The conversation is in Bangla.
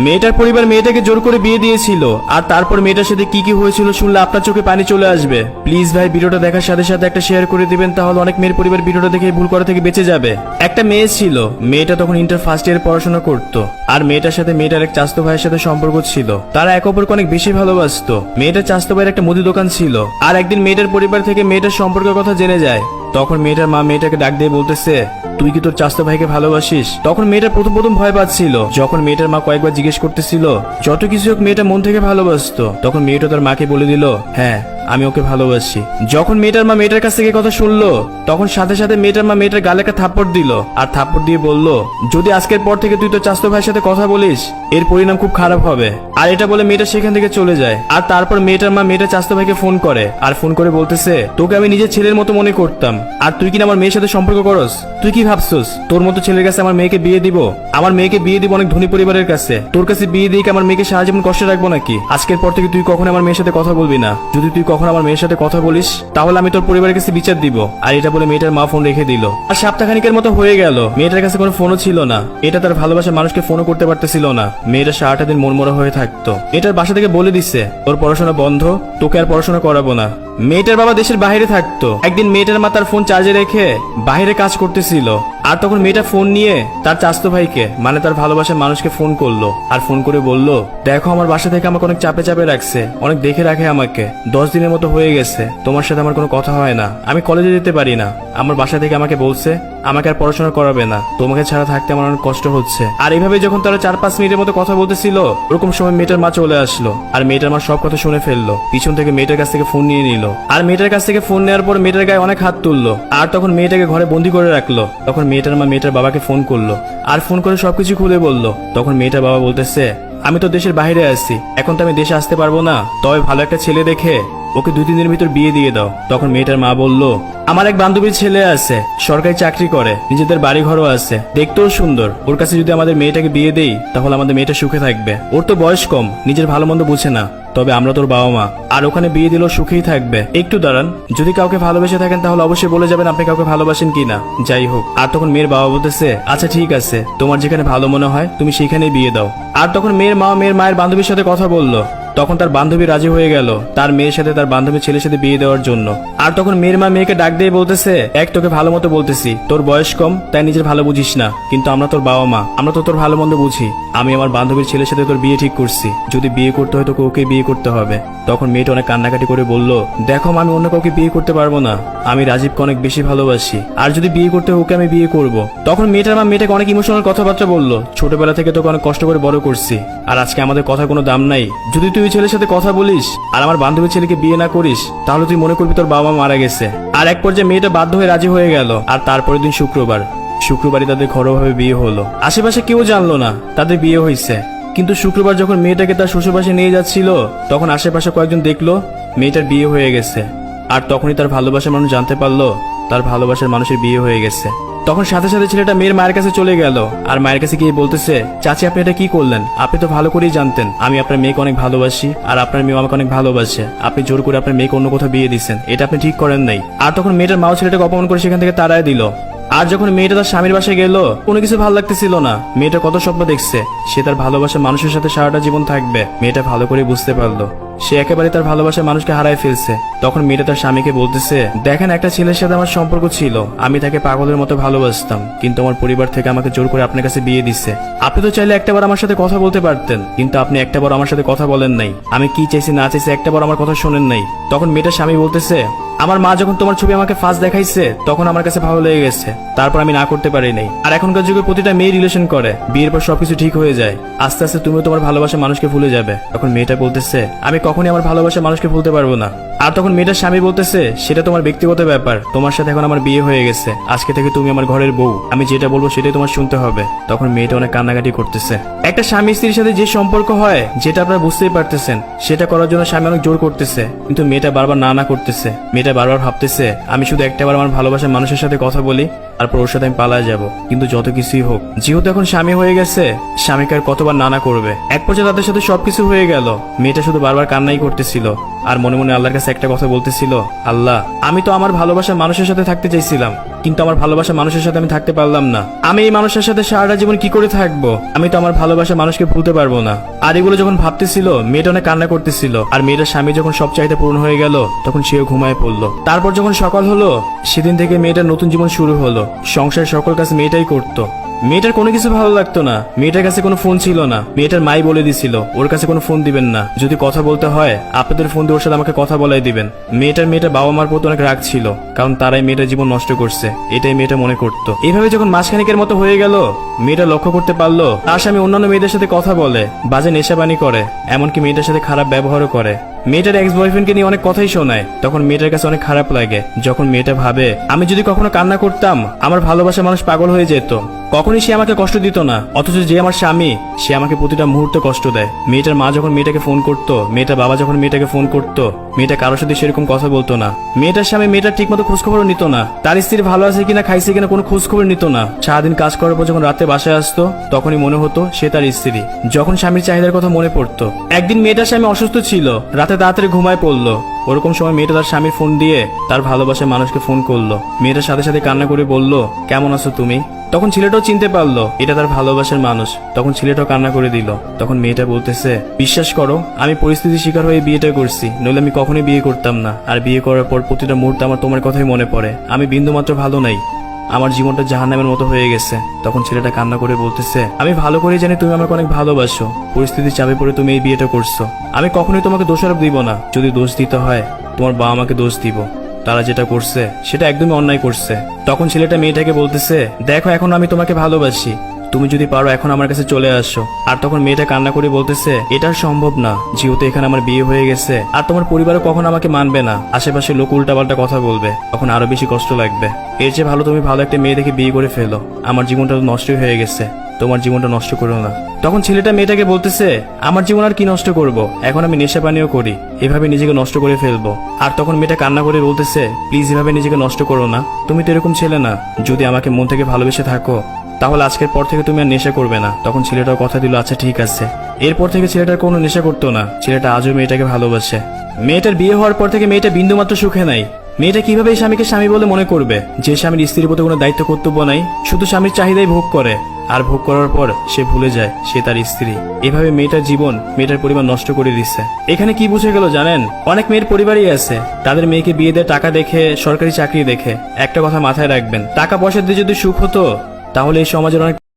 মেয়েটার পরিবার মেয়েটাকে জোর করে বিয়ে দিয়েছিল, আর তারপর মেয়েটার সাথে কি কি হয়েছিল শুনলে আপনার চোখে পানি চলে আসবে। প্লিজ ভাই, ভিডিওটা দেখার সাথে সাথে একটা শেয়ার করে দিবেন, তাহলে অনেক মেয়ের পরিবার ভিডিওটা দেখে ভুল করা থেকে বেঁচে যাবে। একটা মেয়ে ছিল, মেয়েটা তখন ইন্টার ফার্স্ট ইয়ার পড়াশোনা করতো, আর মেয়েটার সাথে মেয়েটার এক চাচাতো ভাইয়ের সাথে সম্পর্ক ছিল। তারা একে অপরকে অনেক বেশি ভালোবাসতো। মেয়েটার চাচাতো ভাইয়ের একটা মুদি দোকান ছিল, আর একদিন মেয়েটার পরিবার থেকে মেয়েটার সম্পর্কের কথা জেনে যায়। তখন মেয়েটার মা মেয়েটাকে ডাক দিয়ে বলতেছে, তুই কি তোর চাচাতো ভাইকে ভালোবাসিস? তখন মেয়েটা প্রথম প্রথম ভয় পাচ্ছিল। যখন মেয়েটার মা কয়েকবার জিজ্ঞেস করতেছিল, যত কিছু হোক মেয়েটা মন থেকে ভালোবাসতো। তখন মেয়েটা তার মাকে বলে দিল, হ্যাঁ আমি ওকে ভালোবাসি। যখন মেয়েটার মা মেয়েটার কাছ থেকে কথা শুনলো, তখন সাথে সাথে মেয়েটার মা মেয়েটার গালে একটা থাপ্পড় দিল, আর থাপ্পড় দিয়ে বলল, যদি আজকের পর থেকে তুই তোর চাচাতো ভাইয়ের সাথে কথা বলিস, এর পরিণাম খুব খারাপ হবে। আর এটা বলে মেয়েটা সেখান থেকে চলে যায়। আর তারপর মেয়েটার মা মেয়েটার চাচাতো ভাইকে ফোন করে, আর ফোন করে বলতেছে, তোকে আমি নিজের ছেলের মতো মনে করতাম, আর তুই কিনা আমার মেয়ের সাথে সম্পর্ক করস? তুই কি ভাবছস তোর মতো ছেলের কাছে আমার মেয়েকে বিয়ে দিব? আমার মেয়েকে বিয়ে দিব অনেক ধনী পরিবারের কাছে। তোর কাছে বিয়ে দিয়ে কি আমার মেয়েকে সারা জীবন কষ্টে রাখবো নাকি? আজকের পর থেকে তুই কখনো আমার মেয়ের সাথে কথা বলবি না। যদি তুই কখনো আমার মেয়ের সাথে কথা বলিস, তাহলে আমি তোর পরিবারের কাছে বিচার দিব। আর এটা বলে মেয়েটার মা ফোন রেখে দিল। আর সপ্তাহখানিকের মতো হয়ে গেল, মেয়েটার কাছে কোনো ফোনও ছিল না। এটা তার ভালোবাসার মানুষকে ফোনও করতে পারতেছিল না। মেয়েটা সারাটা দিন মনমরা হয়ে থাকতো। এটার বাসা থেকে বলে দিচ্ছে, তোর পড়াশোনা বন্ধ, তোকে আর পড়াশোনা করাবো না। মেয়েটার বাবা দেশের বাইরে থাকতো। একদিন মেয়েটার মা তার ফোন চার্জে রেখে বাইরে কাজ করতেছিল, আর তখন মেয়েটা ফোন নিয়ে তার চাচাতো ভাইকে, মানে তার ভালোবাসার মানুষকে ফোন করলো। আর ফোন করে বলল, দেখো আমার বাসা থেকে আমাকে অনেক চাপে চাপে রাখছে, অনেক দেখে রাখে আমাকে। 10 দিনের মতো হয়ে গেছে তোমার সাথে আমার কোনো কথা হয় না, আমি কলেজে যেতে পারি না। আমার বাসা থেকে আমাকে বলছে আমাকে আর পড়াশোনা করাবে না, তোমাকে ছাড়া থাকতে আমার অনেক কষ্ট হচ্ছে। আর এইভাবে যখন তারা 4-5 মিনিটের মতো কথা বলতেছিল, ওরকম সময় মেয়েটার মা চলে আসলো। আর মেয়েটার মা সব কথা শুনে ফেললো। পিছন থেকে মেয়েটার কাছ থেকে ফোন নিয়ে নিল। আর মেয়েটার কাছ থেকে ফোন নেওয়ার পর মেয়েটার গায়ে অনেক হাত তুললো। আর তখন মেয়েটাকে ঘরে বন্দি করে রাখলো। তখন মেয়েটার মা মেয়েটার বাবাকে ফোন করলো, আর ফোন করে সবকিছু খুলে বললো। তখন মেয়েটার বাবা বলতেছে, আমি তো দেশের বাইরে আছি, এখন তো আমি দেশে আসতে পারবো না, তবে ভালো একটা ছেলে দেখে ওকে 2-3 দিনের ভিতর বিয়ে দিয়ে দাও। তখন মেয়েটার মা বলল, আমার এক বান্ধবীর ছেলে আছে, সরকারি চাকরি করে, নিজেদের বাড়ি ঘরও আছে, দেখতেও সুন্দর। ওর কাছে যদি আমাদের মেয়েটাকে বিয়ে দেই, তাহলে আমাদের মেয়েটা সুখে থাকবে। ওর তো বয়স কম, নিজের ভালো মন্দ বুঝে না, তবে আমরা তোর বাবা মা, আর ওখানে বিয়ে দিলেও সুখেই থাকবে। একটু দাঁড়ান, যদি কাউকে ভালোবেসে থাকেন তাহলে অবশ্যই বলে যাবেন আপনি কাউকে ভালোবাসেন কিনা। যাই হোক, আর তখন মেয়ের বাবা বলতেছে, আচ্ছা ঠিক আছে, তোমার যেখানে ভালো মনে হয় তুমি সেখানেই বিয়ে দাও। আর তখন মেয়ের মা মেয়ের মায়ের বান্ধবীর সাথে কথা বললো। তখন তার বান্ধবী রাজি হয়ে গেল তার মেয়ের সাথে তার বান্ধবীর ছেলের সাথে বিয়ে দেওয়ার জন্য। আর তখন মেয়ের মা মেয়েকে ডাক দিয়ে বলতেছে, এক তোকে ভালো মতো বলতেছি, তোর বয়স কম তাই নিজের ভালো বুঝিস না, কিন্তু আমরা তোর বাবা মা, আমরা তো তোর ভালো মন্দ বুঝি। আমি আমার বান্ধবীর ছেলের সাথে তোর বিয়ে ঠিক করছি, যদি বিয়ে করতে হয় তোকে ওকে বিয়ে করতে হবে। তখন মেয়েটা অনেক কান্নাকাটি করে বলল, দেখো আমি অন্য কাউকে বিয়ে করতে পারবো না, আমি রাজীবকে অনেক বেশি ভালোবাসি, আর যদি বিয়ে করতে হয় ওকে আমি বিয়ে করব। তখন মেয়েটার মা মেয়েটাকে অনেক ইমোশনাল কথাবার্তা বললো, ছোটবেলা থেকে তোকে অনেক কষ্ট করে বড় করছি, আর আজকে আমাদের কথা কোনো দাম নাই। যদি তুই ওই ছেলের সাথে কথা বলিস আর আমার বান্ধবীর ছেলেকে বিয়ে না করিস, তাহলে তুই মনে করবি তোর বাবা মারা গেছে। আর এক পর্যায়ে মেয়েটা বাধ্য হয়ে রাজি হয়ে গেল। আর তারপরের দিন শুক্রবারই তাদের ঘরোয়াভাবে বিয়ে হলো। আশেপাশে কেউ জানলো না তাদের বিয়ে হয়েছে। কিন্তু শুক্রবার যখন মেয়েটাকে তার শ্বশুরবাসে নিয়ে যাচ্ছিল, তখন আশেপাশে কয়েকজন দেখলো মেয়েটার বিয়ে হয়ে গেছে। আর তখনই তার ভালোবাসার মানুষ জানতে পারলো তার ভালোবাসার মানুষের বিয়ে হয়ে গেছে। তখন সাথে সাথে ছেলেটা মেয়ের মায়ের কাছে চলে গেল। আর মায়ের কাছে গিয়ে বলতেছে, চাচি আপনি এটা কি করলেন? আপনি তো ভালো করেই জানতেন আমি আপনার মেয়েকে অনেক ভালোবাসি, আর আপনার মেয়ে আমাকে অনেক ভালোবাসে। আপনি জোর করে আপনার মেয়েকে অন্য কোথাও বিয়ে দিচ্ছেন, এটা আপনি ঠিক করেন নাই। আর তখন মেয়েটার মাও ছেলেটাকে অপমান করে সেখান থেকে তাড়ায় দিল। আর যখন মেয়েটা তার স্বামীর বাসায় গেল, কোনো কিছু ভালো লাগতেছিল না। মেয়েটা কত স্বপ্ন দেখছে সে তার ভালোবাসার মানুষের সাথে সারাটা জীবন থাকবে। মেয়েটা ভালো করে বুঝতে পারলো সে একেবারে তার ভালোবাসার মানুষকে হারায় ফেলছে। তখন মেয়েটা তার স্বামীকে বলতেছে, দেখেন একটা ছেলের সাথে আমার সম্পর্ক ছিল, আমি তাকে পাগলের মতো ভালোবাসতাম, কিন্তু আমার পরিবার থেকে আমাকে জোর করে আপনার কাছে বিয়ে দিচ্ছে। আপনি তো চাইলে একটাবার আমার সাথে কথা বলতে পারতেন, কিন্তু আপনি একটাবার আমার সাথে কথা বলেন নাই। আমি কি চাইছি না চাইছি একটাবার আমার কথা শোনেন নাই। তখন মেয়েটার স্বামী বলতেছে, আমার মা যখন তোমার ছবি আমাকে ফার্স্ট দেখাইছে তখন আমার কাছে ভালো লেগে গেছে, তারপর আমি না করতে পারি নাই। আর এখনকার যুগে প্রতিটা মেয়ে রিলেশন করে, বিয়ের পর সবকিছু ঠিক হয়ে যায়, আস্তে আস্তে তুমিও তোমার ভালোবাসা মানুষকে ভুলে যাবে। তখন মেয়েটা বলতেছে, আমি কখনই আমার ভালোবাসা মানুষকে ভুলতে পারবো না। আর তখন মেয়েটার স্বামী বলতেছে, সেটা তোমার ব্যক্তিগত ব্যাপার, তোমার সাথে এখন আমার বিয়ে হয়ে গেছে, আজকে থেকে তুমি আমার ঘরের বউ, আমি যেটা বলবো সেটাই তোমার শুনতে হবে। তখন মেয়েটা অনেক কান্নাকাটি করতেছে। একটা স্বামী স্ত্রীর সাথে যে সম্পর্ক হয়, যেটা আপনারা বুঝতেই পারতেছেন, সেটা করার জন্য স্বামী অনেক জোর করতেছে, কিন্তু মেয়েটা বারবার না করতেছে। মেয়েটা বারবার ভাবতেছে, আমি শুধু একটাবার আমার ভালোবাসার মানুষের সাথে কথা বলি, তারপর ওর সাথে আমি পালায় যাব। কিন্তু যত কিছুই হোক, যেহেতু এখন স্বামী হয়ে গেছে, স্বামীকে আর কতবার নানা করবে। এক পর্যায়ে তাদের সাথে সবকিছু হয়ে গেল। মেয়েটা শুধু বারবার কান্নাই করতেছিল, আর মনে মনে আল্লাহর কাছে একটা কথা বলতেছিল, আল্লাহ আমি তো আমার ভালোবাসার মানুষের সাথে থাকতে চাইছিলাম, কিন্তু আমার ভালোবাসা মানুষের সাথে আমি থাকতে পারলাম না। আমি এই মানুষের সাথে সারাটা জীবন কি করে থাকবো? আমি তো আমার ভালোবাসা মানুষকে ভুলতে পারবো না। আর এগুলো যখন ভাবতেছিল, মেয়েটা অনেক কান্না করতেছিল। আর মেয়েটার স্বামী যখন সব চাহিদা পূরণ হয়ে গেল, তখন সেও ঘুমায় পড়লো। তারপর যখন সকাল হলো, সেদিন থেকে মেয়েটার নতুন জীবন শুরু হলো। সংসারের সকল কাজ মেয়েটাই করতো। মেয়েটার কোনো কিছু ভালো লাগতো না। মেয়েটার কাছে কোনো ফোন ছিল না। মেয়েটার মাই বলে দিছিল ওর কাছে কোনো ফোন দিবেন না, যদি কথা বলতে হয় আপনাদের ফোন দিয়ে ওর সাথে আমাকে কথা বলাই দিবেন। মেয়েটার বাবা মার প্রতি অনেক রাগ ছিল, কারণ তারাই মেয়েটার জীবন নষ্ট করছে, এটাই মেয়েটা মনে করতো। এইভাবে যখন মাসখানিকের মতো হয়ে গেল, মেয়েটা লক্ষ্য করতে পারলো তার স্বামী অন্যান্য মেয়েদের সাথে কথা বলে, বাজে নেশাবানি করে, এমনকি মেয়েটার সাথে খারাপ ব্যবহারও করে। মেয়েটার এক্স বয়ফ্রেন্ডকে নিয়ে অনেক কথাই শোনায়। তখন মেয়েটার কাছে অনেক খারাপ লাগে। যখন মেয়েটা ভাবে আমি যদি কখনো কান্না করতাম, আমার ভালোবাসা মানুষ পাগল হয়ে যেত, কখনই সে আমাকে কষ্ট দিত না। অথচ যে আমার স্বামী, সে আমাকে প্রতিটা মুহূর্তে কষ্ট দেয়। মেয়েটার মা যখন মেয়েটাকে ফোন করতো, মেয়েটার বাবা যখন মেয়েটাকে ফোন করতো, মেয়েটা কারোর সাথে সেরকম কথা বলতো না। মেয়েটার স্বামী মেয়েটার ঠিকমতো খোঁজখবরও নিত না। তার স্ত্রী ভালো আছে কিনা, খাইছে কিনা কোনো খোঁজখবর নিত না। সারাদিন কাজ করার পর যখন রাতে বাসায় আসতো, তখনই মনে হতো সে তার স্ত্রী। যখন স্বামীর চাহিদার কথা মনে পড়তো। একদিন মেয়েটার স্বামী অসুস্থ ছিল, রাতে তাড়াতাড়ি ঘুমায় পড়লো। ওরকম সময় মেয়েটা তার স্বামীর ফোন দিয়ে তার ভালোবাসার মানুষকে ফোন করলো। মেয়েটার সাথে সাথে কান্না করে বলল, কেমন আছো তুমি? তখন ছেলেটাও চিনতে পারলো এটা তার ভালোবাসার মানুষ। তখন ছেলেটাও কান্না করে দিল। তখন মেয়েটা বলতেছে, বিশ্বাস করো, আমি পরিস্থিতির শিকার হয়ে বিয়েটা করছি, নইলে আমি কখনোই বিয়ে করতাম না। আর বিয়ে করার পর প্রতিটা মুহূর্তে আমার তোমার কথাই মনে পড়ে। আমি বিন্দুমাত্র ভালো নাই, আমার জীবনটা জাহান্নামের মতো হয়ে গেছে। তখন ছেলেটা কান্না করে বলতেছে, আমি ভালো করে জানি তুমি আমাকে অনেক ভালোবাসো, পরিস্থিতির চাপে পড়ে তুমি এই বিয়েটা করছো। আমি কখনোই তোমাকে দোষারোপ দিব না। যদি দোষ দিতে হয়, তোমার বাবা আমাকে দোষ দিব। তারা যেটা করছে সেটা একদমই অন্যায় করছে। তখন ছেলেটা মেয়েটাকে বলতেছে, দেখো, এখন আমি তোমাকে ভালোবাসি, তুমি যদি পারো এখন আমার কাছে চলে আসো। আর তখন মেয়েটা কান্না করে বলতেছে, এটা সম্ভব না, যেহেতু এখানে আমার বিয়ে হয়ে গেছে, আর তোমার পরিবারও কখন আমাকে মানবে না, আশেপাশে লোক উল্টাপাল্টা কথা বলবে, তখন আরো বেশি কষ্ট লাগবে। এর চেয়ে ভালো তুমি ভালো একটা মেয়ে দেখে বিয়ে করে ফেলো। আমার জীবনটা তো নষ্টই হয়ে গেছে, তোমার জীবনটা নষ্ট করো না। তখন ছেলেটা মেয়েটাকে বলতেছে, আমার জীবন আর কি নষ্ট করব, এখন আমি নেশা পানীয় করি, এভাবে নিজেকে নষ্ট করে ফেলবো। আর তখন মেয়েটা কান্না করে বলতেছে, প্লিজ এভাবে নিজেকে নষ্ট করো না, তুমি তো এরকম ছেলে না। যদি আমাকে মন থেকে ভালোবেসে থাকো, তাহলে আজকের পর থেকে তুমি আর নেশা করবে না। তখন ছেলেটাও কথা দিল, আচ্ছা ঠিক আছে। এরপর থেকে ছেলেটার কোনো নেশা করতো না। ছেলেটা আজও মেয়েটাকে ভালোবাসে। মেয়েটার বিয়ে হওয়ার পর থেকে মেয়েটা বিন্দুমাত্র সুখে নাই। মেয়েটা কিভাবে এই স্বামীকে স্বামী বলে মনে করবে, যে স্বামীর স্ত্রীর প্রতি কোনো দায়িত্ব কর্তব্য নাই, শুধু স্বামীর চাহিদাই ভোগ করে। আর ভোগ করার পর সে ভুলে যায় সে তার স্ত্রী। এভাবে মেয়েটার জীবন, মেয়েটার পরিবার নষ্ট করে দিচ্ছে। এখানে কি বুঝে গেল জানেন? অনেক মেয়ের পরিবারই আছে, তাদের মেয়েকে বিয়ে দেয় টাকা দেখে, সরকারি চাকরি দেখে। একটা কথা মাথায় রাখবেন, টাকা পয়সা দিয়ে যদি সুখ হতো, তাহলে এই সমাজের অনেক